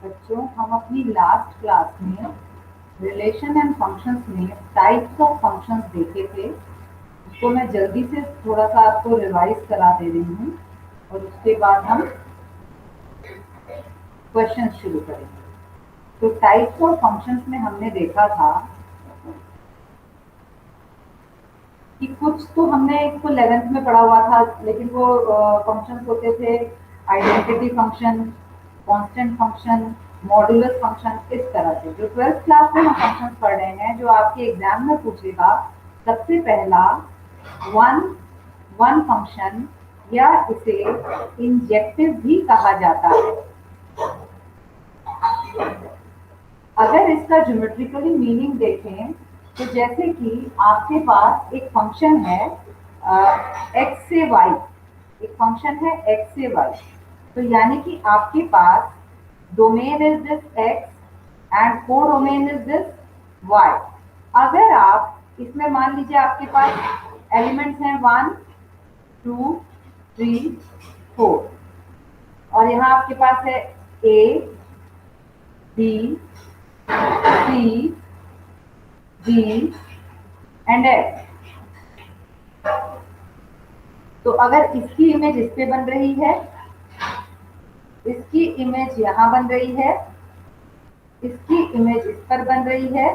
बच्चों, हम अपनी लास्ट क्लास में रिलेशन एंड फंक्शंस में टाइप्स ऑफ फंक्शंस देखे थे। उसको मैं जल्दी से थोड़ा सा आपको रिवाइज करा दे रही हूँ और उसके बाद हम क्वेश्चन शुरू करेंगे। तो टाइप्स ऑफ फंक्शंस में हमने देखा था कि कुछ तो हमने इसको 11th में पढ़ा हुआ था, लेकिन वो फंक्शंस होते थे identity function, constant function, modulus function, इस तरह से। जो 12th क्लास में हम फंक्शंस पढ़ रहे हैं, जो आपके एग्जाम में पूछेगा, सबसे पहला वन वन फंक्शन, या इसे इंजेक्टिव भी कहा जाता है। अगर इसका ज्योमेट्रिकली मीनिंग देखें तो जैसे कि आपके पास एक फंक्शन है एक्स से वाई, एक फंक्शन है एक्स से वाई, तो यानी कि आपके पास domain is this x and codomain is this y. अगर आप इसमें मान लीजिए आपके पास एलिमेंट्स हैं 1 2 3 4, और यहाँ आपके पास है A B C D and F. तो अगर इसकी इमेज इस पे बन रही है, इसकी इमेज यहाँ बन रही है, इसकी इमेज इस पर बन रही है,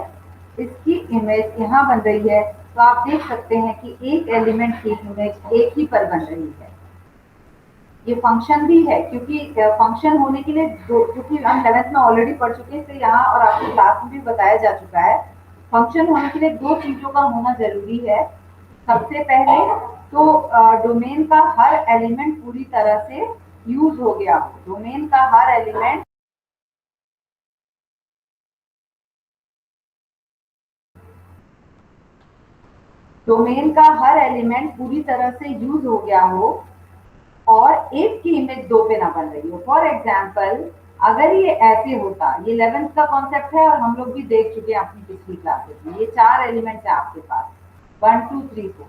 इसकी इमेज यहाँ बन रही है, तो आप देख सकते हैं कि एक एलिमेंट की इमेज एक ही पर बन रही है। ये फंक्शन भी है, क्योंकि फंक्शन होने के लिए दो, क्योंकि हम 11th में ऑलरेडी पढ़ चुके हैं, तो यहाँ और आपकी क्लास में भी बताया जा चुका है, फंक्शन होने के लिए दो चीजों का होना जरूरी है। सबसे पहले तो डोमेन का हर एलिमेंट पूरी तरह से यूज हो गया हो। डोमेन का हर एलिमेंट पूरी तरह से यूज हो गया हो और एक की इमेज दो पे ना बन रही हो। फॉर एग्जाम्पल, अगर ये ऐसे होता, ये 11th का कॉन्सेप्ट है और हम लोग भी देख चुके हैं अपनी पिछली क्लासेस में। ये चार एलिमेंट्स है आपके पास, 1 2 3 4,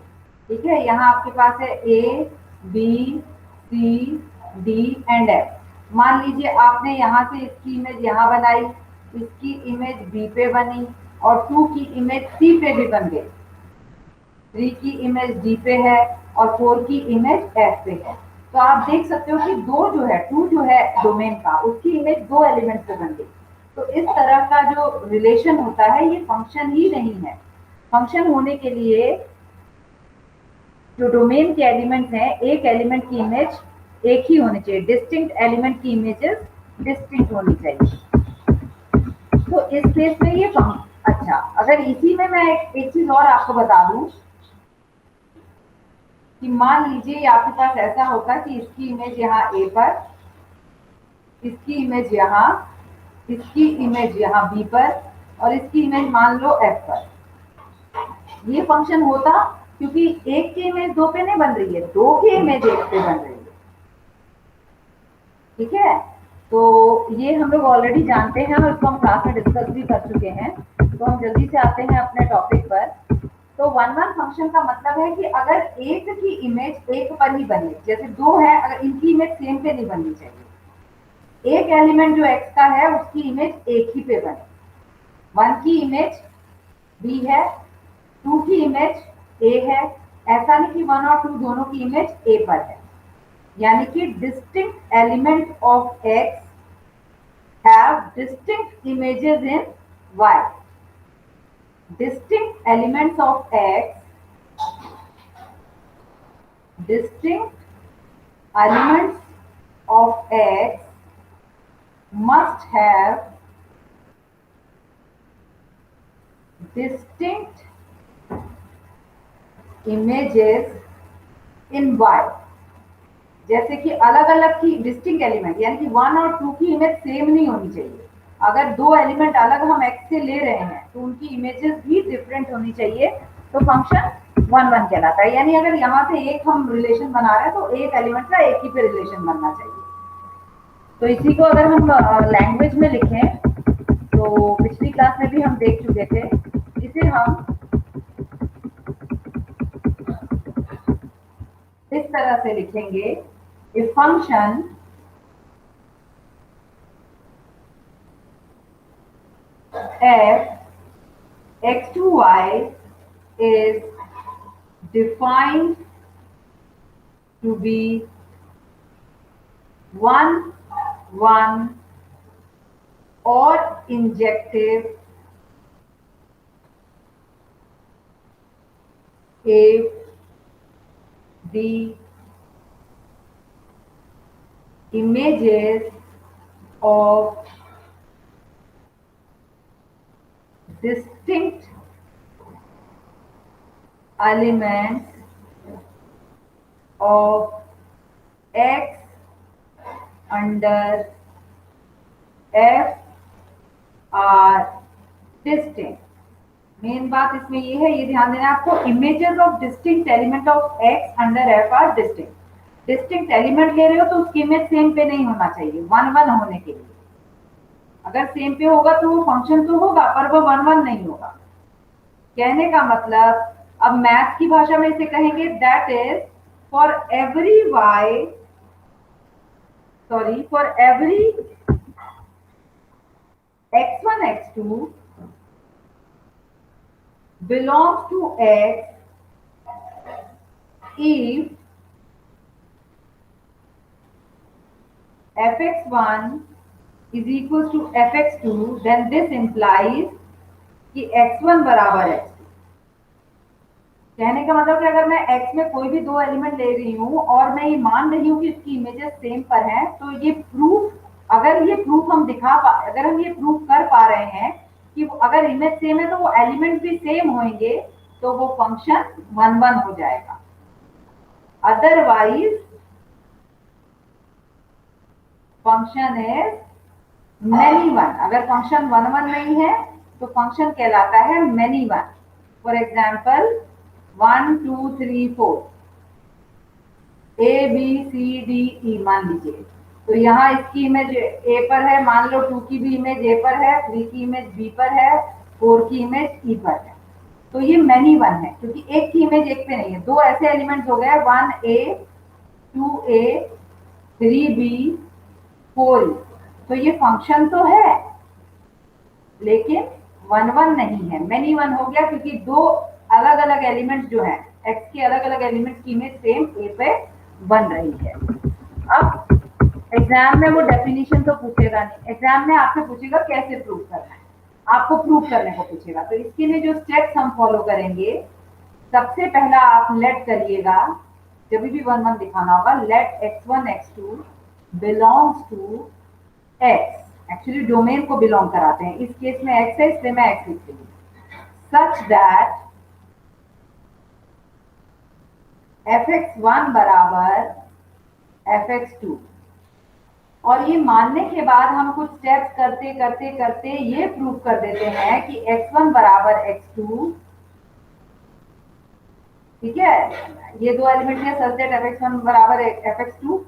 ठीक है। यहाँ आपके पास है A B C D and F. मान लीजिए आपने यहाँ से इसकी इमेज यहाँ बनाई, इसकी इमेज बी पे बनी, और 2 की इमेज सी पे भी बन गई, 3 की इमेज डी पे है और 4 की इमेज एफ पे है। तो आप देख सकते हो कि दो जो है, 2 जो है डोमेन का, उसकी इमेज दो एलिमेंट पे बन गई। तो इस तरह का जो रिलेशन होता है, ये फंक्शन ही नहीं है। फंक्शन होने के लिए जो डोमेन के एलिमेंट्स हैं, एक एलिमेंट की इमेज एक ही होनी चाहिए, डिस्टिंक्ट एलिमेंट की इमेजेस डिस्टिंक्ट होनी चाहिए। तो इस केस में ये अच्छा, अगर इसी में मैं एक चीज और आपको बता दूं कि मान लीजिए आपके पास ऐसा होता कि इसकी इमेज यहाँ ए पर, इसकी इमेज यहाँ, इसकी इमेज यहाँ बी पर, और इसकी इमेज मान लो एफ पर। ये फंक्शन होता, क्योंकि एक की इमेज दो पे नहीं बन रही है, दो की इमेज एक पे बन रही है, ठीक है। तो ये हम लोग ऑलरेडी जानते हैं और इसको हम क्लास में डिस्कस भी कर चुके हैं। तो हम जल्दी से आते हैं अपने टॉपिक पर। तो वन वन फंक्शन का मतलब है कि अगर एक की इमेज एक पर ही बने, जैसे दो है, अगर इनकी इमेज सेम पे नहीं बननी चाहिए। एक एलिमेंट जो एक्स का है उसकी इमेज एक ही पे बने। 1 की इमेज बी है, 2 की इमेज ए है। ऐसा नहीं कि 1 और 2 दोनों की इमेज ए पर है। यानी कि distinct element of x have distinct images in y. distinct elements of X, distinct elements of X must have distinct images in Y। जैसे कि अलग अलग की डिस्टिंक्ट एलिमेंट, यानी कि 1 और 2 की इमेज सेम नहीं होनी चाहिए। अगर दो एलिमेंट अलग हम एक्स से ले रहे हैं तो उनकी इमेजेस भी डिफरेंट होनी चाहिए, तो फंक्शन 1 1 कहलाता है। यानी अगर यहाँ से एक हम रिलेशन बना रहे हैं तो एक एलिमेंट का एक ही पे रिलेशन बनना चाहिए। तो इसी को अगर हम लैंग्वेज में लिखें, तो पिछली क्लास में भी हम देख चुके थे, इसे हम इस तरह से लिखेंगे, a function f x2y is defined to be 1 1 or injective if the images of distinct elements of x under f are distinct। Main बात इसमें ये है, ये ध्यान देना आपको, images of distinct element of x under F R distinct. Distinct element ले रहे हो तो उसकी इमेज सेम पे नहीं होना चाहिए 1 1 होने के लिए। अगर सेम पे होगा तो वो फंक्शन तो होगा पर वो 1 1 नहीं होगा। कहने का मतलब, अब मैथ की भाषा में इसे कहेंगे that is for every y, sorry for every x1 x2 belongs to x if fx1 is equals to fx2, then this implies कि x1 बराबर x2। कहने का मतलब कि अगर मैं x में कोई भी दो एलिमेंट ले रही हूं और मैं ये मान रही हूं कि इसकी इमेजेस सेम पर हैं, तो ये प्रूफ, अगर ये प्रूफ हम अगर हम ये प्रूफ कर पा रहे हैं कि अगर इमेज सेम है तो वो एलिमेंट भी सेम होंगे, तो वो फंक्शन 1 1 हो जाएगा। Otherwise function is many one. अगर फंक्शन 1 1 नहीं है तो फंक्शन कहलाता है many one. For example 1 2 3 4 A B C D E मान लीजिए, तो यहाँ इसकी इमेज ए पर है, मान लो 2 की भी इमेज ए पर है, 3 की इमेज बी पर है, 4 की इमेज ई पर है, तो ये मेनी वन है क्योंकि एक की इमेज एक पे नहीं है। दो ऐसे एलिमेंट्स हो गए 1a 2a 3b 4e, तो ये फंक्शन तो है लेकिन 1 1 नहीं है, मेनी वन हो गया क्योंकि दो अलग अलग एलिमेंट्स जो हैं x के अलग अलग एलिमेंट्स की इमेज सेम a पे बन रही है। अब एग्जाम में वो डेफिनेशन तो पूछेगा नहीं, एग्जाम में आपसे पूछेगा कैसे प्रूव करना है, आपको प्रूव करने को पूछेगा। तो इसके लिए जो स्टेप्स हम फॉलो करेंगे, सबसे पहला आप लेट करिएगा, जब भी 1 1 दिखाना होगा, let x1 x2 belongs to x। Actually domain को बिलोंग कराते हैं, इस केस में x है इसलिए मैं x लिख रही हूं। सच दैट fx1 बराबर fx2, और ये मानने के बाद हम कुछ स्टेप्स करते करते करते ये प्रूव कर देते हैं कि x1 बराबर x2, ठीक है, ये दो एलिमेंट है, सच दैट fx1 बराबर fx2,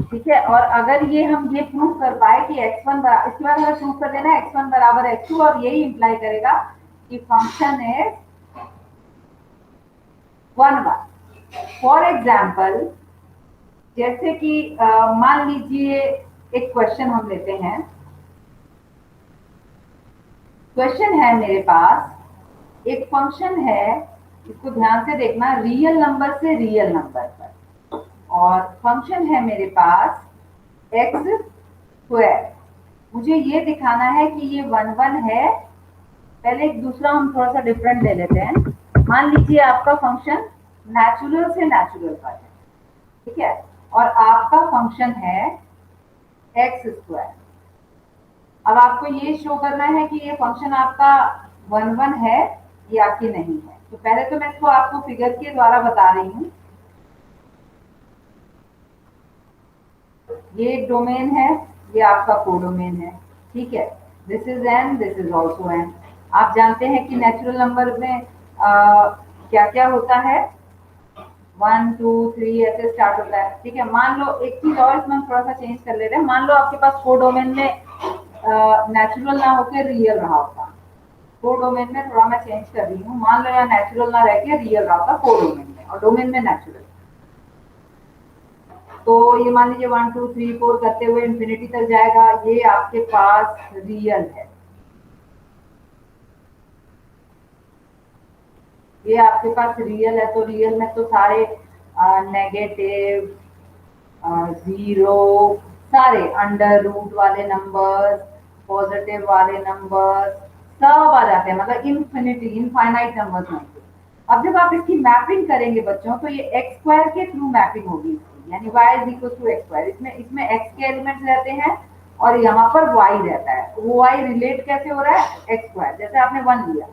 ठीक है। और अगर ये हम ये प्रूव कर पाए कि x1 बराबर, इसके बाद हमें प्रूव कर देना है x1 बराबर x2, और यही इंप्लाई करेगा कि फंक्शन है 1 1। फॉर एग्जाम्पल, जैसे कि मान लीजिए एक क्वेश्चन हम लेते हैं। क्वेश्चन है मेरे पास, एक फंक्शन है, इसको ध्यान से देखना, रियल नंबर से रियल नंबर पर, और फंक्शन है मेरे पास x²। मुझे ये दिखाना है कि ये 1 1 है। पहले एक दूसरा हम थोड़ा सा डिफरेंट ले लेते हैं। मान लीजिए आपका फंक्शन नेचुरल से नेचुरल पर है, ठीक है, और आपका फंक्शन है x²। अब आपको ये शो करना है कि ये फंक्शन आपका 1 1 है या कि नहीं है। तो पहले तो मैं इसको आपको फिगर के द्वारा बता रही हूँ। ये एक डोमेन है, ये आपका कोडोमेन है, ठीक है, this is an, this is also an. आप जानते हैं कि नेचुरल नंबर में क्या क्या होता है, 1 2 3 ऐसे स्टार्ट होता है, ठीक है। मान लो एक चीज और इसमें हम थोड़ा सा चेंज कर ले रहे हैं, मान लो आपके पास कोडोमेन में नेचुरल ना होकर रियल रहा होता, कोडोमेन में थोड़ा मैं चेंज कर रही हूँ, मान लो यहाँ नेचुरल ना रह के रियल रहा होता कोडोमेन में, और डोमेन में नेचुरल। तो ये मान लीजिए 1 2 3 4 करते हुए इंफिनिटी तक जाएगा, ये आपके पास रियल है, ये आपके पास रियल है, तो रियल में तो सारे नेगेटिव, जीरो, सारे अंडर रूट वाले नंबर्स, पॉजिटिव वाले नंबर्स सब आ जाते हैं, मतलब इन्फिनिटी इनफाइनाइट नंबर्स होंगे। अब जब आप इसकी मैपिंग करेंगे बच्चों, तो ये एक्स स्क्वायर के थ्रू मैपिंग होगी इसकी, यानी y is equal to x square. इसमें इसमें एक्स के एलिमेंट्स रहते हैं और यहाँ पर वाई रहता है। वो वाई रिलेट कैसे हो रहा है, एक्स स्क्वायर। जैसे आपने वन लिया,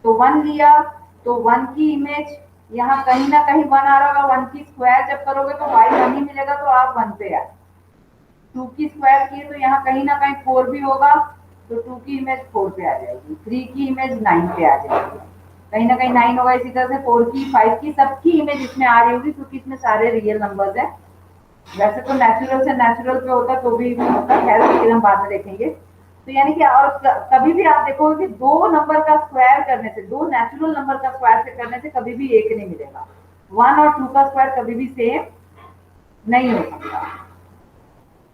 तो वन लिया, तो वन की इमेज यहाँ कहीं ना कहीं वन आ रहा होगा। वन की स्क्वायर जब करोगे तो वाई वन ही मिलेगा, तो आप वन पे आए। टू की स्क्वायर की तो यहाँ कहीं ना कहीं फोर भी होगा, तो टू की इमेज फोर पे आ जाएगी। थ्री की इमेज नाइन पे आ जाएगी, कहीं ना कहीं नाइन होगा। इसी तरह से फोर की, फाइव की, सबकी इमेज इसमें आ रही होगी, क्योंकि इसमें सारे रियल नंबर्स हैं। वैसे तो नेचुरल से नेचुरल पे होता तो भी होता, खैर फिर हम बाद में देखेंगे। तो यानी कि और कभी भी आप देखोगे कि दो नंबर का स्क्वायर करने से, दो नेचुरल नंबर का स्क्वायर से करने से कभी भी एक नहीं मिलेगा। वन और टू का स्क्वायर कभी भी सेम नहीं हो सकता।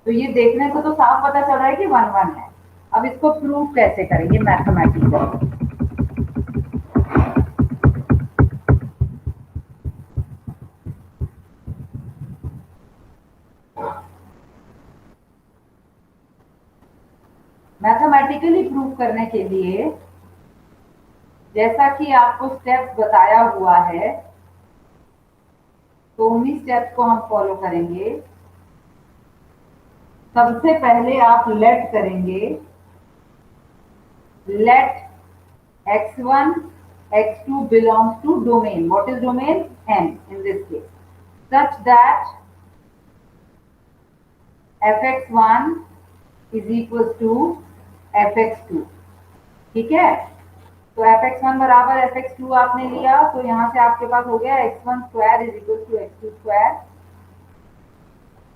तो ये देखने से तो साफ पता चल रहा है कि वन वन है। अब इसको प्रूव कैसे करेंगे मैथमेटिकली। मैथमेटिकली प्रूव करने के लिए, जैसा कि आपको स्टेप्स बताया हुआ है, तो उन्हीं स्टेप्स को हम फॉलो करेंगे। सबसे पहले आप लेट करेंगे, let x1 x2 belongs to domain. What is domain? N in this case, such that fx1 is equals to fx2। ठीक है, तो fx1 बराबर fx2 आपने लिया, तो यहां से आपके पास हो गया x1 square is equal to x2 square.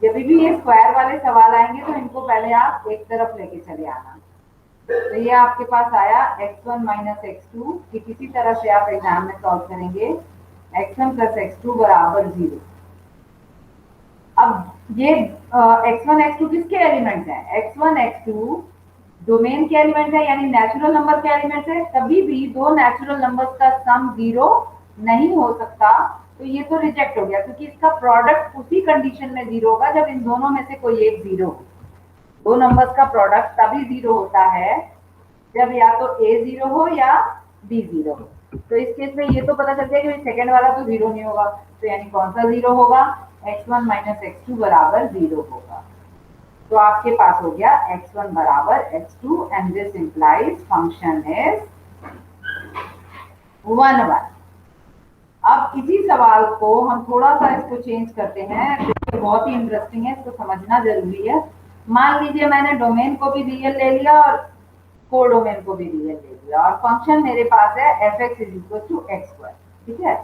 जब भी ये स्क्वायर वाले सवाल आएंगे तो इनको पहले आप एक तरफ लेके चले आना। तो ये आपके पास आया x1 माइनस एक्स टू, कि किसी तरह से आप एग्जाम में सॉल्व करेंगे, x1 प्लस एक्स टू बराबर 0। अब ये x1 x2 किसके एलिमेंट्स हैं? x1 x2 डोमेन के एलिमेंट है, यानी नेचुरल नंबर के एलिमेंट है। कभी भी दो नेचुरल नंबर्स का सम 0 नहीं हो सकता, तो ये तो रिजेक्ट हो गया, क्योंकि इसका प्रोडक्ट उसी कंडीशन में 0 होगा जब इन दोनों में से कोई एक 0 हो। दो नंबर्स का प्रोडक्ट तभी 0 होता है जब या तो a 0 हो या b 0 हो। तो इस केस में ये तो पता चल गया कि सेकंड वाला तो 0 नहीं होगा, तो यानी कौन सा 0 होगा? x1 माइनस एक्स बराबर 0 होगा। तो आपके पास हो गया x1 बराबर x2 and this implies function is 1 1। अब इसी सवाल को हम थोड़ा सा इसको चेंज करते हैं, जो बहुत ही इंटरेस्टिंग है, इसको समझना जरूरी है। मान लीजिए मैंने डोमेन को भी रियल ले लिया और कोडोमेन को भी रियल ले लिया, और फंक्शन मेरे पास है f x is equal to x square. ठीक है,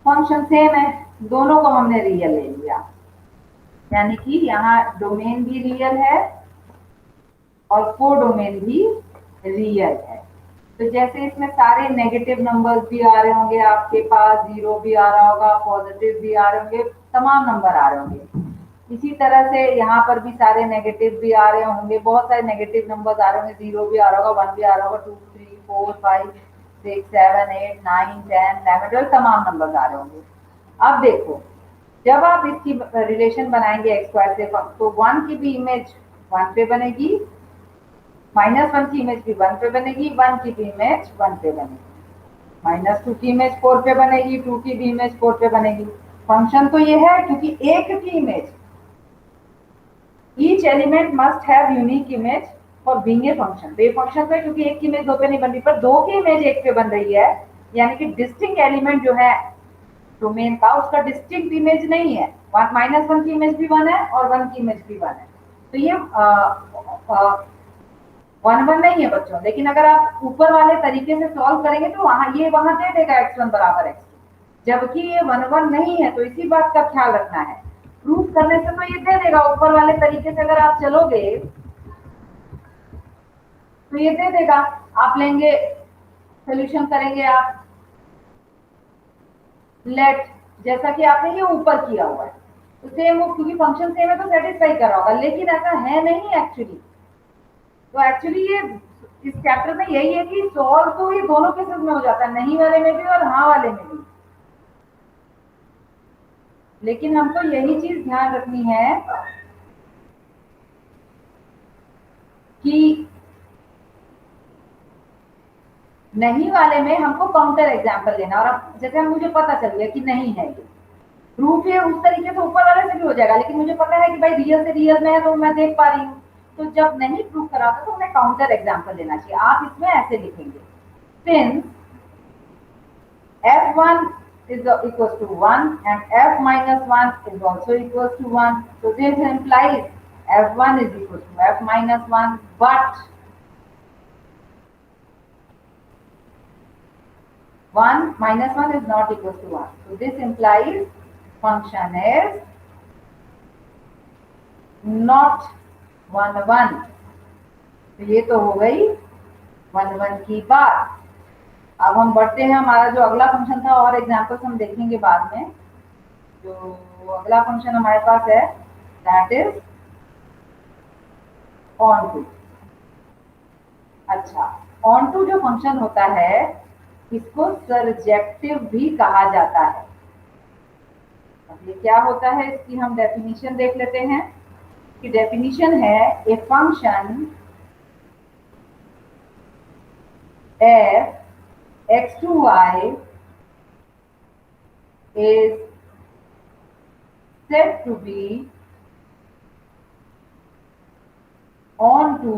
फंक्शन सेम है, दोनों को हमने रियल ले लिया, यानी कि यहाँ डोमेन भी रियल है और कोडोमेन भी रियल है। तो जैसे इसमें सारे नेगेटिव नंबर्स भी आ रहे होंगे आपके पास, 0 भी आ रहा होगा, पॉजिटिव भी आ रहे होंगे, तमाम नंबर आ रहे होंगे। इसी तरह से यहाँ पर भी सारे नेगेटिव भी आ रहे होंगे, बहुत सारे नेगेटिव नंबर्स आ रहे होंगे, 0 भी आ रहा होगा, 1 भी आ रहा होगा, 2 3 4 5 6 7 8 9 10 11 12 तमाम नंबर्स आ रहे होंगे। अब देखो, जब आप इसकी रिलेशन बनाएंगे एक्स स्क्वायर से, तो 1 की भी इमेज 1 पे बनेगी, -1 की इमेज भी 1 पे बनेगी, 1 की भी इमेज 1 पे बनेगी, -2 की इमेज 4 पे बनेगी, 2 की भी इमेज 4 पे बनेगी। फंक्शन तो ये है, क्योंकि एक की image, each element must have unique image for being a function. तो ये फंक्शन तो है, क्योंकि एक की इमेज 2 पे नहीं बन रही, पर 2 की इमेज 1 पे बन रही है, यानी कि डिस्टिंक्ट एलिमेंट जो है डोमेन का, उसका डिस्टिंक्ट इमेज नहीं है। -1 की इमेज भी 1 है और 1 की इमेज भी 1 है, तो ये 1 1 नहीं है बच्चों। लेकिन अगर आप ऊपर वाले तरीके से सॉल्व करेंगे तो ये वहां दे देगा x1 बराबर x2, जबकि ये 1 1 नहीं है। तो इसी बात का ख्याल रखना है, प्रूव करने से तो ये दे देगा, ऊपर वाले तरीके से अगर आप चलोगे तो ये दे देगा। आप लेंगे, सोल्यूशन करेंगे आप, लेट, जैसा कि आपने ये ऊपर किया हुआ है, तो सेम वो, क्योंकि फंक्शन सेम है तो सेटिस्फाई कर रहा होगा, लेकिन ऐसा है नहीं एक्चुअली। तो एक्चुअली ये इस चैप्टर में यही है कि सॉल्व तो ये दोनों केसेस में हो जाता है, नहीं वाले में भी और हाँ वाले में भी। लेकिन हमको यही चीज ध्यान रखनी है कि नहीं वाले में हमको काउंटर एग्जाम्पल लेना, और अब जैसे मुझे पता चल गया कि नहीं है ये प्रूफ, ये उस तरीके से ऊपर वाले से भी हो जाएगा, लेकिन मुझे पता है कि भाई रियल से रियल में है तो मैं देख पा रही हूँ, तो जब नहीं प्रूफ कराता तो उन्हें काउंटर एग्जाम्पल लेना चाहिए। आप इसमें ऐसे लिखेंगे, since f1 is equals to 1 and f minus 1 is also equals to 1, so this implies f1 is equals to f minus 1, but 1 minus 1 is not equals to 1, so this implies function is not 1 1। तो ये तो हो गई 1 1 की बात। अब हम बढ़ते हैं, हमारा जो अगला फंक्शन था और एग्जांपल्स हम देखेंगे बाद में। जो अगला फंक्शन हमारे पास है दैट इज ऑन टू। अच्छा, ऑन टू जो फंक्शन होता है इसको सर्जेक्टिव भी कहा जाता है। अब ये क्या होता है इसकी हम डेफिनेशन देख लेते हैं कि डेफिनेशन है a function f x to y is said to be onto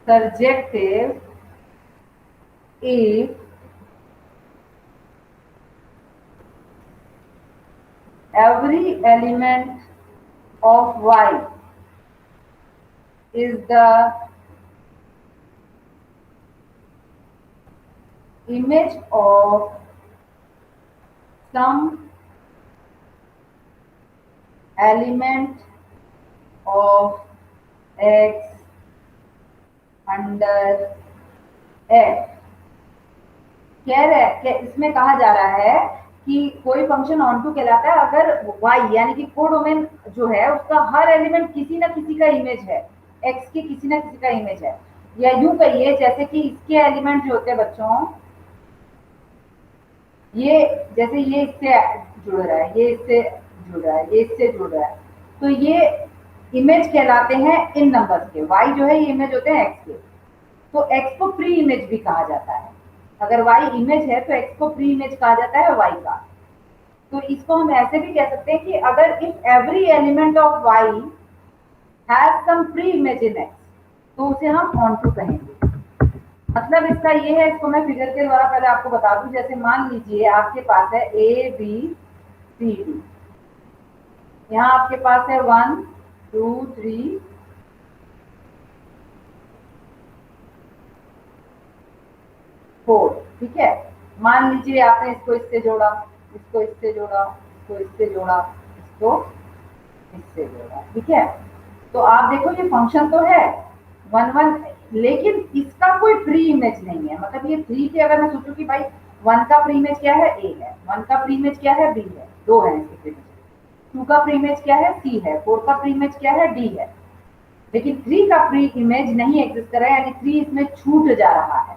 surjective if every element of y is the image of some element of x under f। कह रहे कि इसमें कहा जा रहा है कि कोई फंक्शन ऑन टू कहलाता है अगर y यानी कि कोडोमेन जो है उसका हर एलिमेंट किसी ना किसी का इमेज है, x की किसी ना किसी का इमेज है। या यूं कहिए जैसे कि इसके एलिमेंट जो होते हैं बच्चों, ये जैसे ये इससे जुड़ रहा है, ये इससे जुड़ रहा है, ये इससे जुड़ रहा है, तो ये इमेज कहलाते हैं इन नंबर्स के। y जो है ये इमेज होते हैं x के, तो x को प्री इमेज भी कहा जाता है। अगर y इमेज है तो x को प्री इमेज कहा जाता है y का। तो इसको हम ऐसे भी कह सकते हैं कि अगर if every element of y has some preimage in x तो उसे हम ऑन टू कहेंगे। मतलब इसका ये है, इसको मैं फिगर के द्वारा पहले आपको बता दूं। जैसे मान लीजिए आपके पास है a b c d, यहाँ आपके पास है 1 2 3 4, ठीक है। मान लीजिए आपने इसको इससे जोड़ा, इसको इससे जोड़ा, इसको इससे जोड़ा, इसको इससे जोड़ा, ठीक है। तो आप देखो ये फंक्शन तो है 1 1, लेकिन इसका कोई प्री इमेज नहीं है। मतलब ये 3 के अगर मैं सोचूं कि भाई 1 का प्री इमेज क्या है a है, 1 का प्री इमेज क्या है b है, 2 है इसके प्री इमेज, 2 का प्री इमेज क्या है c है, 4 का प्री इमेज क्या है d है, लेकिन 3 का प्री इमेज नहीं एग्जिस्ट कर रहा है, यानी 3 इसमें छूट जा रहा है।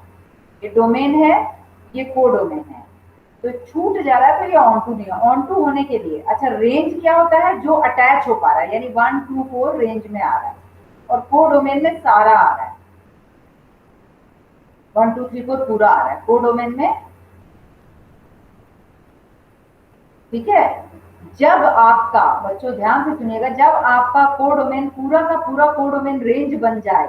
ये डोमेन है, ये कोडोमेन है, तो छूट जा रहा है तो ये ऑन टू नहीं है। ऑन टू होने के लिए अच्छा रेंज क्या होता है, जो अटैच हो पा रहा है, यानी 1 2 4 रेंज में आ रहा है और कोडोमेन में सारा आ रहा है, 1 2 3 4 पूरा आ रहा है कोडोमेन में, ठीक है। जब आपका, बच्चों ध्यान से सुनिएगा, जब आपका कोडोमेन पूरा का पूरा कोडोमेन रेंज बन जाए,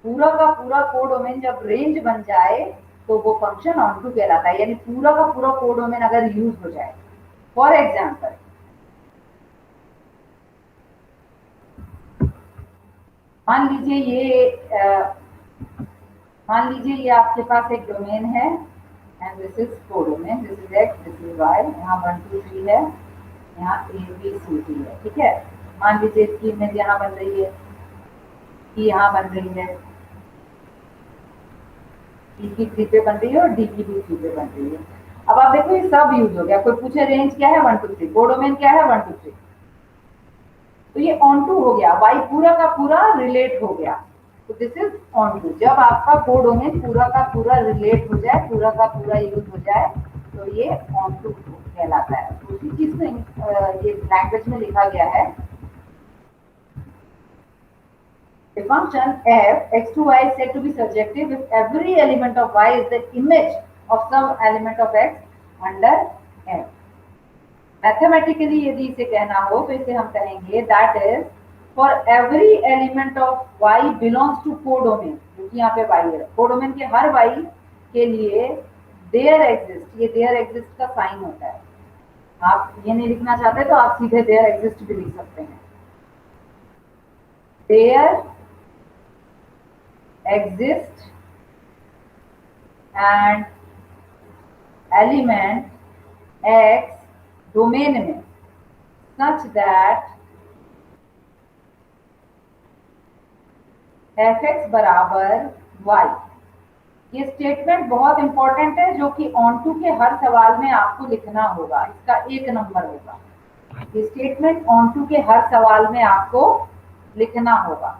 पूरा का पूरा कोडोमेन जब रेंज बन जाए तो वो फंक्शन ऑन टू कहलाता है, यानी पूरा का पूरा कोडोमेन अगर यूज हो जाए। फॉर एग्जाम्पल मान लीजिए ये आपके पास एक डोमेन है and this is codomain, this is x, this is y, यहाँ 1 2 3 है, यहाँ ए बी सी डी है, ठीक है। मान लीजिए इसकी इमेज यहाँ बन रही है, ई यहाँ बन रही है, ई की 3 पे बन रही है और डी की भी 3 पे बन रही है। अब आप देखो ये सब यूज हो गया। कोई पूछे रेंज क्या है 1 2 3, कोडोमेन क्या है 1 2 3, तो ये ऑन टू हो गया, वाई पूरा का पूरा रिलेट हो गया, तो दिस इज ऑन टू। जब आपका कोडोमेन पूरा का पूरा रिलेट हो जाए, पूरा का पूरा यूज हो जाए, तो ये ऑन टू कहलाता है। तो उसी चीज में ये लैंग्वेज में लिखा गया है, a function f x to y is said to be surjective if every element of y is the image of some element of x under f। Mathematically यदि इसे कहना हो तो इसे हम कहेंगे that is for every element of y belongs to codomain, क्योंकि यहाँ पे y है, कोडोमेन के हर y के लिए देयर एग्जिस्ट, ये देयर एग्जिस्ट का साइन होता है। आप ये नहीं लिखना चाहते तो आप सीधे देयर एग्जिस्ट भी लिख सकते हैं, there exist and element x domain में such that fx बराबर y। ये स्टेटमेंट बहुत इंपॉर्टेंट है, जो कि ऑन टू के हर सवाल में आपको लिखना होगा, इसका 1 नंबर होगा। ये स्टेटमेंट ऑन टू के हर सवाल में आपको लिखना होगा।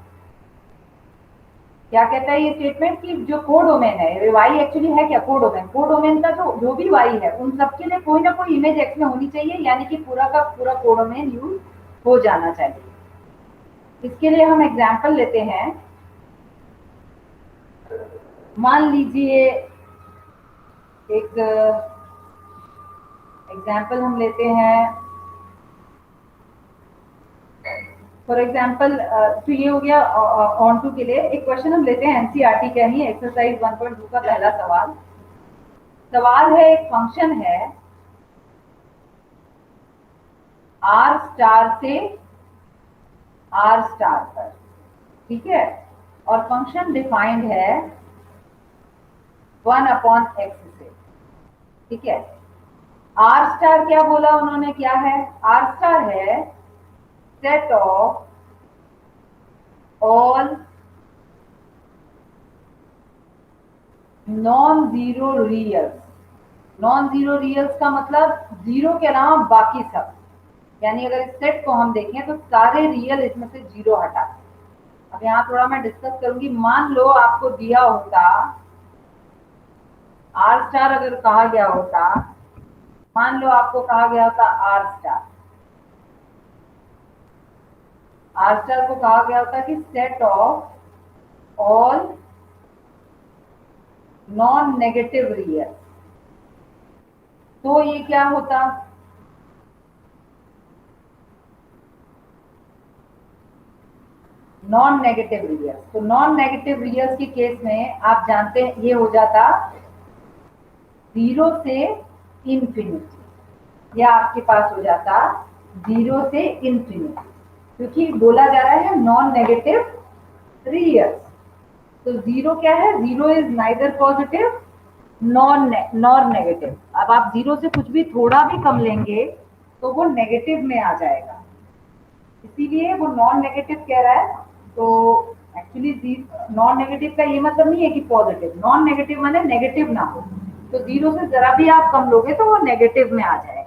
क्या कहता है ये स्टेटमेंट कि जो कोडोमेन है, वाई एक्चुअली है क्या, कोडोमेन, कोडोमेन का जो भी वाई है उन सबके लिए कोई ना कोई इमेज एक्स में होनी चाहिए, यानी कि पूरा का पूरा कोडोमेन यूज हो जाना चाहिए। इसके लिए हम एग्जांपल लेते हैं। मान लीजिए एक एग्जांपल हम लेते हैं, फॉर एग्जाम्पल तो ये हो गया ऑन टू के लिए। एक क्वेश्चन हम लेते हैं एनसीईआरटी का ही, एक्सरसाइज 1.2 का पहला सवाल। सवाल है, एक फंक्शन है आर स्टार से आर स्टार पर, ठीक है, और फंक्शन डिफाइंड है 1/x से, ठीक है। आर स्टार क्या बोला उन्होंने, क्या है, आर स्टार है set of all non zero reals. Non zero reals का मतलब जीरो के अलावा बाकी सब, यानी अगर इस सेट को हम देखें तो सारे रियल इसमें से जीरो हटा दें। अब यहाँ थोड़ा मैं डिस्कस करूंगी। मान लो आपको दिया होता आर स्टार, अगर कहा गया होता, मान लो आपको कहा गया होता आर स्टार, आर स्टार को कहा गया होता कि set of all non negative real, तो ये क्या होता, नॉन नेगेटिव रियल्स। तो नॉन नेगेटिव रियल्स के केस में आप जानते हैं ये हो जाता 0 से इंफिनिटी, या आपके पास हो जाता 0 से इंफिनिटी, क्योंकि बोला जा रहा है नॉन नेगेटिव रियल्स। तो 0 क्या है, 0 is neither positive non negative. अब आप 0 से कुछ भी थोड़ा भी कम लेंगे तो वो नेगेटिव में आ जाएगा, इसीलिए वो नॉन नेगेटिव कह रहा है। तो एक्चुअली नॉन नेगेटिव का ये मतलब नहीं है कि पॉजिटिव, नॉन नेगेटिव माने नेगेटिव ना हो, तो 0 से जरा भी आप कम लोगे तो वो नेगेटिव में आ जाएगा।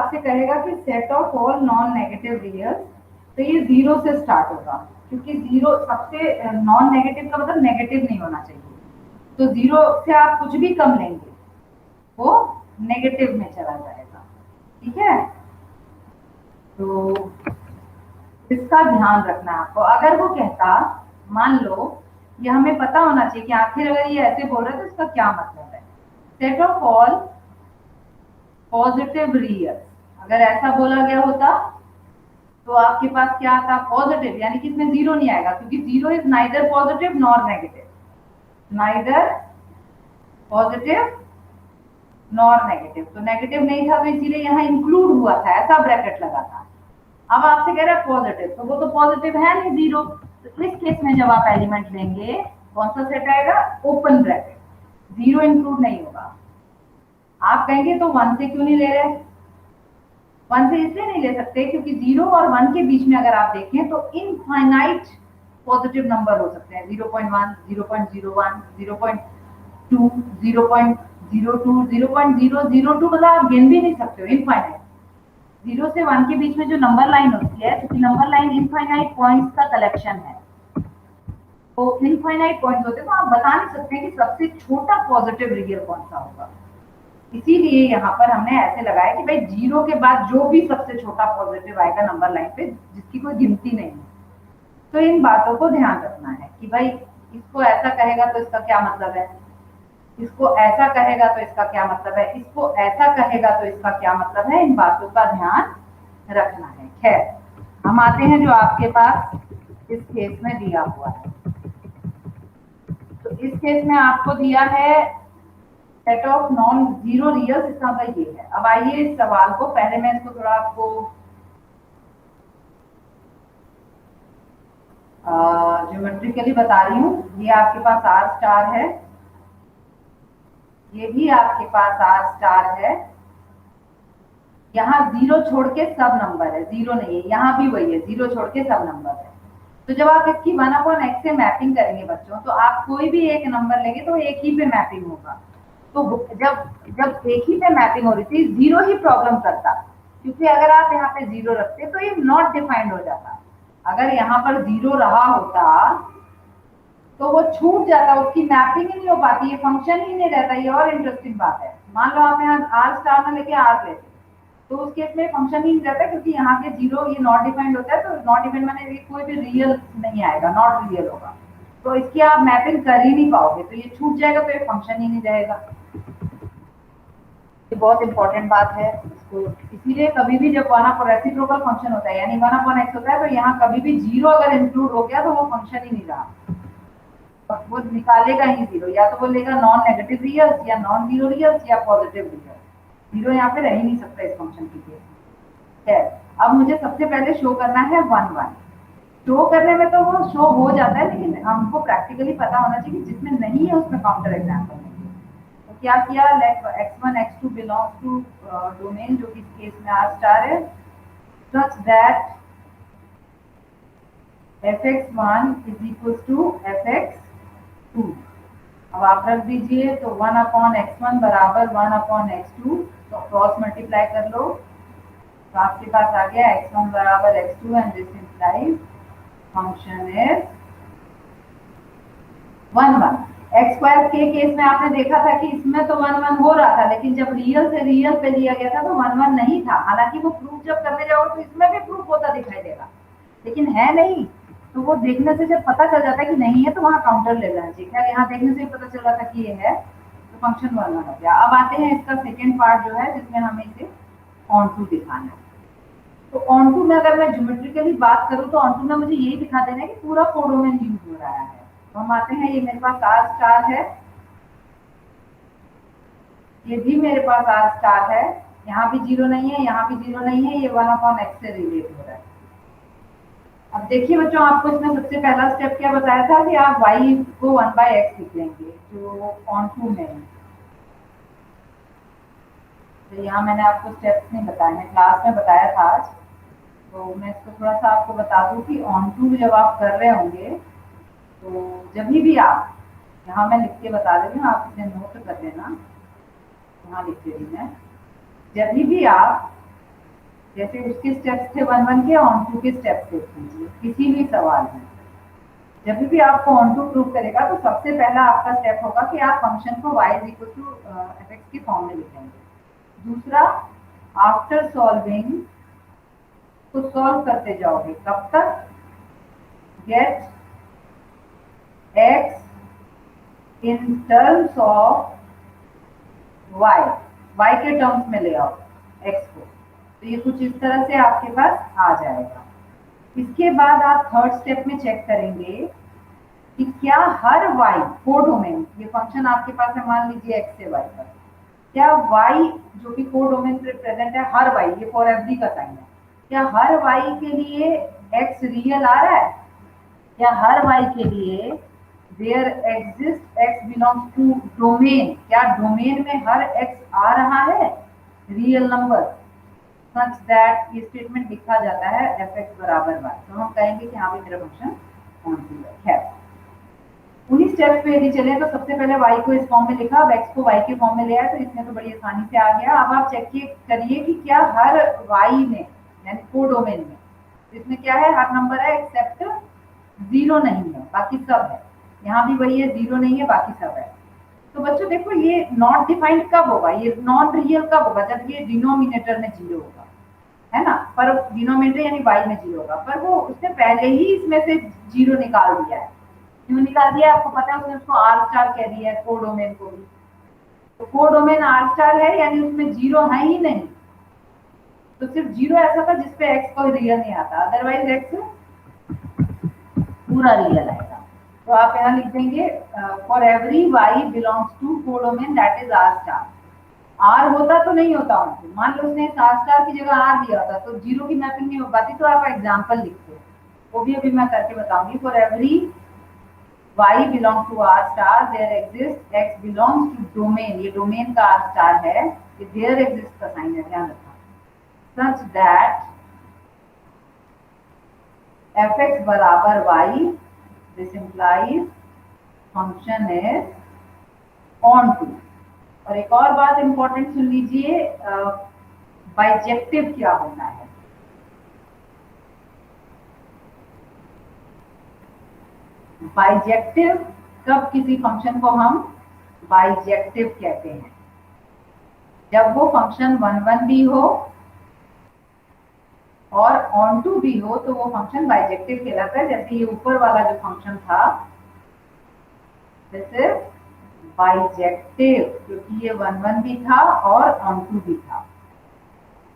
आपसे कहेगा कि set of all non negative reals, तो ये 0 से स्टार्ट होगा, क्योंकि 0 सबसे नॉन नेगेटिव का मतलब नेगेटिव नहीं होना चाहिए। तो 0 से आप कुछ भी कम लेंगे वो नेगेटिव में चला जाएगा। ठीक है, तो इसका ध्यान रखना है आपको। अगर वो कहता, मान लो ये हमें पता होना चाहिए कि आखिर अगर ये ऐसे बोल रहे तो इसका क्या मतलब है। Set of all positive real, अगर ऐसा बोला गया होता तो आपके पास क्या आता, पॉजिटिव, यानी कि इसमें 0 नहीं आएगा, क्योंकि 0 is neither positive nor negative, neither positive nor negative. तो नेगेटिव नहीं था तो इसीलिए यहाँ इंक्लूड हुआ था, ऐसा ब्रैकेट लगा था। अब आपसे कह रहा है पॉजिटिव, तो वो तो पॉजिटिव है नहीं 0। तो इस केस में जब आप एलिमेंट लेंगे कौन सा सेट आएगा, ओपन ब्रैकेट, 0 इंक्लूड नहीं होगा। आप कहेंगे तो 1 से क्यों नहीं ले रहे, 1 से इसलिए नहीं ले सकते क्योंकि 0 और 1 के बीच में अगर आप देखें तो इनफाइनाइट पॉजिटिव नंबर हो सकते हैं, 0.1, 0.01, 0.2, 0.02, 0.002, मतलब आप गिन भी नहीं सकते हो, इनफाइनाइट। 0 से 1 के बीच में जो नंबर लाइन होती है, क्योंकि नंबर लाइन इनफाइनाइट पॉइंट्स का कलेक्शन है, तो इनफाइनाइट पॉइंट्स होते हैं, तो आप बता नहीं सकते कि सबसे छोटा पॉजिटिव रियल कौन सा होगा। इसीलिए यहाँ पर हमने ऐसे लगाया कि भाई 0 के बाद जो भी सबसे छोटा पॉजिटिव आएगा नंबर लाइन पे, जिसकी कोई गिनती नहीं है। तो इन बातों को ध्यान रखना है कि भाई इसको ऐसा कहेगा तो इसका क्या मतलब है, इसको ऐसा कहेगा तो इसका क्या मतलब है, इसको ऐसा कहेगा तो इसका क्या मतलब है, इन बातों का ध्यान रखना है। खैर, हम आते हैं जो आपके पास इस केस में दिया हुआ है। तो इस केस में आपको दिया है सेट ऑफ नॉन जीरो रियल्स, इसका मतलब ये है। अब आइए इस सवाल को, पहले मैं इसको थोड़ा आपको ज्योमेट्रिकली बता रही हूँ। ये आपके पास आर स्टार है, ये भी आपके पास आर स्टार है, यहाँ 0 छोड़ के सब नंबर है, 0 नहीं है, यहाँ भी वही है, 0 छोड़ के सब नंबर है। तो जब आप इसकी 1/x से मैपिंग करेंगे बच्चों, तो आप कोई भी एक नंबर लेंगे तो एक ही पे मैपिंग होगा। तो जब एक ही पे मैपिंग हो रही थी, 0 ही प्रॉब्लम करता, क्योंकि अगर आप यहाँ पे 0 रखते तो ये नॉट डिफाइंड हो जाता। अगर यहाँ पर 0 रहा होता तो वो छूट जाता, उसकी मैपिंग ही नहीं हो पाती, ये फंक्शन ही नहीं रहता। ये और इंटरेस्टिंग बात है, मान लो आप यहाँ आर स्टार में लेके आर लेते तो उस केस में फंक्शन ही नहीं रहता, क्योंकि यहाँ के 0 ये नॉट डिफाइंड होता है। तो नॉट डिफाइंड माने कोई भी रियल नहीं आएगा, नॉट रियल होगा, तो इसकी आप मैपिंग कर ही नहीं पाओगे, तो ये छूट जाएगा, तो ये फंक्शन ही नहीं रहेगा। ये बहुत इंपॉर्टेंट बात है इसको, इसीलिए कभी भी जब 1/n रेसिप्रोकल फंक्शन होता है, यानी 1/x होता है, तो यहाँ कभी भी 0 अगर इंक्लूड हो गया तो वो फंक्शन ही नहीं रहा, वो निकालेगा ही 0, या तो वो लेगा नॉन नेगेटिव रियल्स या नॉन जीरो रियल्स या पॉजिटिव रियल्स। 0 यहाँ पे रह ही नहीं सकता इस फंक्शन की केस में। है, अब मुझे सबसे पहले शो करना है 1 1। शो करने में तो वो शो हो जाता है, लेकिन हमको प्रैक्टिकली पता होना चाहिए कि जिसमें नहीं है उसमें काउंटर एग्जाम्पल नहीं है। तो क्या किया, late x1 x2 belongs to domain, जो कि इस केस में आर स्टार है, such that fx1 is equals to fx2। अब आप रख दीजिए, तो 1/x1 बराबर 1/x2, तो क्रॉस मल्टीप्लाई कर लो, तो आपके पास आ गया x1 बराबर x2, and this implies function is 1 1। X square के केस में आपने देखा था कि इसमें तो 1 1 हो रहा था, लेकिन जब रियल से रियल पे लिया गया था तो 1 1 नहीं था। हालांकि वो प्रूफ जब करने जाओ तो इसमें भी प्रूफ होता दिखाई देगा, लेकिन है नहीं। तो वो देखने से जब पता चल जाता है कि नहीं है, तो वहाँ काउंटर ले लेना चाहिए। क्या यहाँ देखने से पता चल रहा था कि ये है, तो फंक्शन 1 1 हो गया। अब आते हैं इसका सेकेंड पार्ट जो है, जिसमें हमें इसे ऑन टू दिखाना है। तो ऑन टू में अगर मैं ज्योमेट्रिकली बात करूँ तो ऑन टू में मुझे यही दिखा देना है कि पूरा कोडोमेन यूज हो रहा है। तो हम आते हैं, ये मेरे पास आर स्टार है, ये भी मेरे पास आर स्टार है, यहाँ भी 0 नहीं है, यहाँ भी 0 नहीं है, ये 1/x से रिलेट हो रहा है। अब देखिए बच्चों, आपको इसमें सबसे पहला स्टेप क्या बताया था कि आप y को 1/x लिख लेंगे, जो ऑन टू में है। तो यहाँ मैंने आपको स्टेप्स नहीं बताए हैं, क्लास में बताया था आज, तो मैं इसको थोड़ा सा आपको बता दूं कि ऑन टू जब आप कर रहे होंगे, तो जब भी आप, यहाँ मैं लिख के बता रही हूँ, आप इसे नोट कर लेना, यहाँ लिख दे रही मैं, जब भी आप जैसे उसके स्टेप्स थे 1 1 के, ऑन टू के स्टेप्स देख लीजिए किसी भी सवाल में। जब भी आपको ऑन टू प्रूव करेगा तो सबसे पहला आपका स्टेप होगा कि आप फंक्शन को y is equal to f के फॉर्म में लिखेंगे। दूसरा, आफ्टर सॉल्विंग तो सॉल्व करते जाओगे कब तक, get x in terms of y, y के टर्म्स में ले आओ x को, तो ये कुछ इस तरह से आपके पास आ जाएगा। इसके बाद आप थर्ड स्टेप में चेक करेंगे कि क्या हर y कोडोमेन, ये फंक्शन आपके पास है मान लीजिए x से y पर, क्या y जो कि कोडोमेन प्रेजेंट है हर y, ये फॉर एवरी का साइन है, क्या हर y के लिए x रियल आ रहा है, क्या हर y के लिए where exists x belongs to domain, क्या डोमेन में हर x आ रहा है रियल नंबर, सच दैट ये स्टेटमेंट लिखा जाता है fx बराबर y, तो हम कहेंगे कि हाँ भी मेरा फंक्शन कॉन्स्टेंट है। उन्हीं स्टेप्स पे यदि चले तो सबसे पहले y को इस फॉर्म में लिखा, अब x को y के फॉर्म में ले आया, तो इसमें तो बड़ी आसानी से आ गया। अब आप चेक करिए कि क्या हर y में यानी कोडोमेन में इसमें क्या है, हर नंबर है एक्सेप्ट 0 नहीं है, बाकी सब है। यहाँ भी वही है, 0 नहीं है, बाकी सब है। तो बच्चों देखो ये नॉट डिफाइंड कब होगा, ये नॉन रियल कब होगा, जब ये डिनोमिनेटर में 0 होगा, है ना, पर डिनोमिनेटर यानी y में 0 होगा, पर वो उसने पहले ही इसमें से 0 निकाल दिया है। क्यों निकाल दिया आपको पता है, उसने उसको आर स्टार कह दिया है कोडोमेन को भी, तो कोडोमेन आर स्टार है यानी उसमें 0 है ही नहीं, तो सिर्फ 0 ऐसा था जिसपे x कोई रियल नहीं आता, अदरवाइज x पूरा रियल आएगा। तो आप यहाँ लिख देंगे for every y belongs to codomain that is R star, R होता तो नहीं होता उनको, मान लो उसने आर स्टार की जगह आर दिया होता तो 0 की मैपिंग नहीं हो पाती, तो आप एग्जाम्पल लिखते, वो भी अभी मैं करके बताऊंगी। For every y belongs to r star there exists x belongs to domain, ये डोमेन का r star है, ये there exists का साइन है, ध्यान रखना, such that fx बराबर y, this implies function is on to। और एक और बात इंपॉर्टेंट सुन लीजिए, बाइजेक्टिव क्या होना है, बाइजेक्टिव कब किसी फंक्शन को हम बाइजेक्टिव कहते हैं, जब वो फंक्शन 1 1 भी हो और ऑन टू भी हो तो वो फंक्शन बाइजेक्टिव कहलाता है। जैसे ये ऊपर वाला जो फंक्शन था दिस इज बाइजेक्टिव, क्योंकि ये 1 1 भी था और ऑन टू भी था।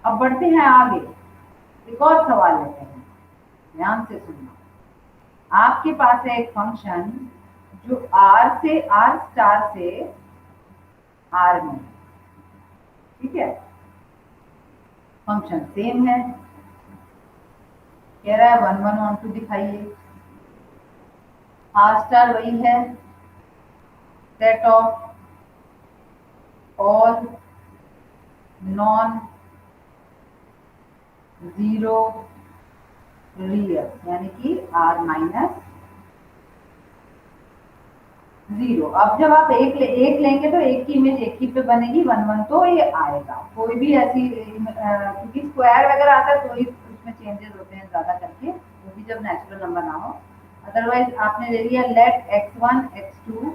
अब बढ़ते हैं आगे, एक और सवाल लेते हैं, ध्यान से सुनना। आपके पास है एक फंक्शन जो r से r स्टार से r में, ठीक है, फंक्शन सेम है, कह रहा है 1 1 ऑन टू दिखाइए, r स्टार वही है, set of all non zero real यानी कि r माइनस 0। अब जब आप एक लेंगे तो एक की इमेज एक ही पे बनेगी, 1 1 तो ये आएगा, कोई भी ऐसी क्योंकि स्क्वायर वगैरह आता है तो ही उसमें चेंजेस होते हैं ज्यादा करके, वो भी जब नेचुरल नंबर ना हो। अदरवाइज आपने ले लिया लेट x1 x2,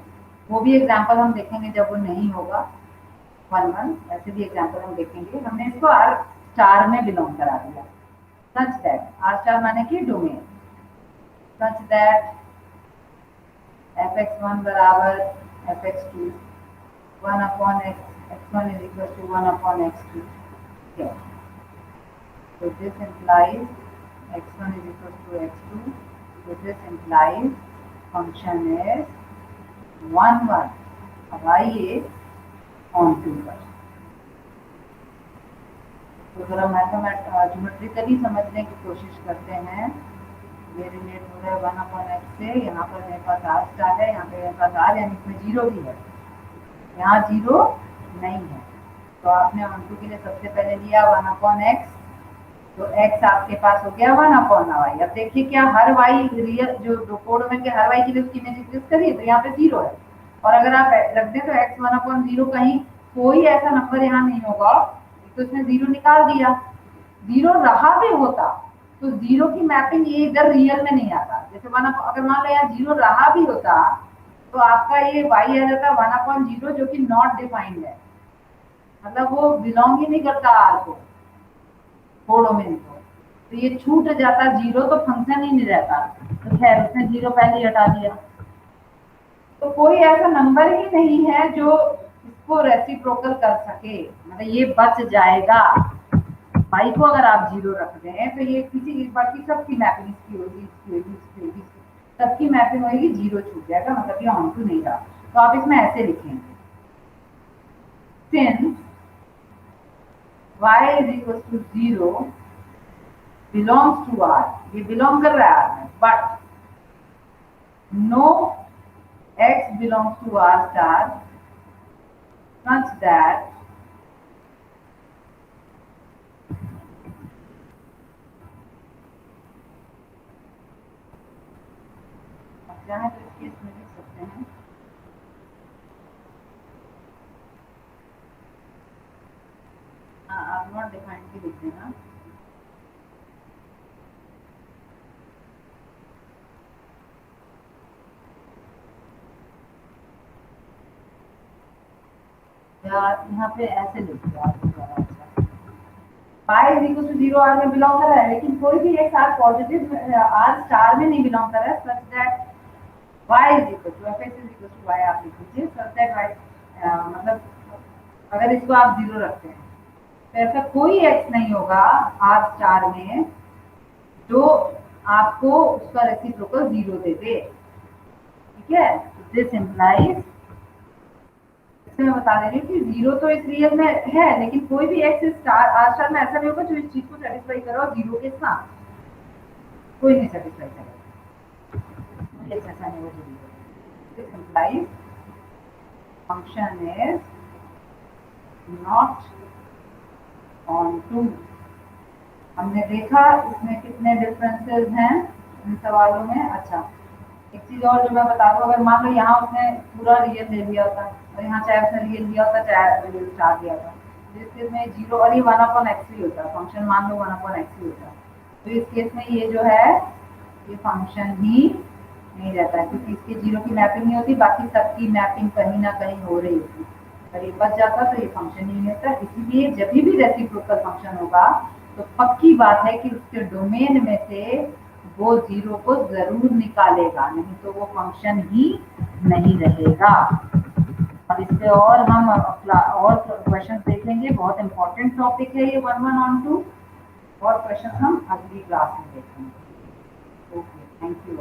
वो भी एग्जाम्पल हम देखेंगे जब वो नहीं होगा 1 1, ऐसे भी एग्जाम्पल हम देखेंगे। हमने इसको r स्टार में बिलोंग करा दिया, सच दैट r स्टार माने कि डोमेन, सच दैट fx1 बराबर fx2 1 upon x1 is equal to 1 upon x2 here. So this implies x1 is equal to x2. So this implies function is 1 1। अब आइए on to पर, तो जरा geometrically समझने की कोशिश करते हैं। ये रिलेट हो रहा है 1 अपॉन x से, यहाँ पर मेरे पास r स्टार है, यहाँ पे मेरे पास r यानी इसमें 0 भी है, यहाँ 0 नहीं है, तो आपने ऑन टू के लिए सबसे पहले लिया 1 अपॉन x, तो x आपके पास हो गया 1 अपॉन y। अब देखिए क्या हर y रियल जो कोड में के हर y के लिए उसकी इमेज एग्जिस्ट करिए तो यहाँ पे 0 है, और अगर आप रख दें तो x 1 अपॉन 0 कहीं कोई ऐसा नंबर यहाँ नहीं होगा, तो इसने 0 निकाल दिया, जीरो रहा भी होता तो जीरो की मैपिंग ये इधर रियल में नहीं आता। जैसे अगर मान लो यहाँ जीरो रहा भी होता तो आपका ये वाई आ जाता 1/0 जो कि नॉट डिफाइंड है, मतलब वो बिलोंग ही नहीं करता आर को, कोडोमेन को। तो ये छूट जाता जीरो तो फंक्शन ही नहीं रहता। तो खैर उसने जीरो पहले ही हटा दिया। तो कोई ऐसा नंबर ही नहीं है जो इसको रेसिप्रोकल कर सके, मतलब ये बच जाएगा। भाई को अगर आप जीरो रख दें तो ये किसी बाकी सबकी मैपिंग इसकी होगी, इसकी होगी, इसकी होगी, सबकी मैपिंग होगी, जीरो छूट जाएगा, मतलब ये ऑन टू नहीं रहा। तो आप इसमें ऐसे लिखेंगे, since y is equals to 0 belongs to R, ये बिलोंग कर रहा है R में, but no x belongs to R star such that चाहे तो इसके इसमें लिख सकते हैं, आप नॉट डिफाइंड की लिख देना। यहाँ पे ऐसे लिख दिया pi is equal to 0 R में बिलोंग कर रहा है, लेकिन कोई भी एक आर पॉजिटिव आर स्टार में नहीं बिलोंग कर रहा है, such that y is equal to f x is equal to y आप लिख दीजिए, सच दैट y मतलब अगर इसको आप जीरो रखते हैं तो ऐसा कोई x नहीं होगा आर स्टार में जो आपको उसका रेसिप्रोकल जीरो दे दे। ठीक है, दिस इम्प्लाइज, मैं बता दे रही हूँ कि जीरो तो इस रियल में है, लेकिन कोई भी एक्स स्टार आर स्टार में ऐसा नहीं होगा जो इस चीज को सेटिस्फाई करो जीरो के साथ, कोई नहीं सेटिस्फाई करेगा, ऐसा नहीं होगा zero. This implies function is not onto. हमने देखा इसमें कितने डिफरेंसेस हैं इन सवालों में। अच्छा, एक चीज और जो मैं बता दूं, अगर मान लो यहाँ उसने पूरा रियल ले लिया होता और यहाँ चाहे उसने रियल लिया होता चाहे रियल स्टार लिया होता, जिस केस में जीरो और ये 1/x ही होता, फंक्शन मान लो 1/x ही होता, तो इस केस में ये जो है ये फंक्शन ही नहीं रहता है, क्योंकि इसके जीरो की मैपिंग नहीं होती, बाकी सबकी मैपिंग कहीं ना कहीं हो रही होती। अगर ये बच जाता तो ये फंक्शन ही नहीं होता। इसीलिए जब भी रेसिप्रोकल फंक्शन होगा तो पक्की बात है कि उसके डोमेन में से वो जीरो को जरूर निकालेगा, नहीं तो वो फंक्शन ही नहीं रहेगा। अब इस पे और हम और क्वेश्चन देखेंगे, बहुत इंपॉर्टेंट टॉपिक है ये 1-1 ऑन टू, और क्वेश्चन हम अगली क्लास में देखेंगे। Okay, thank you.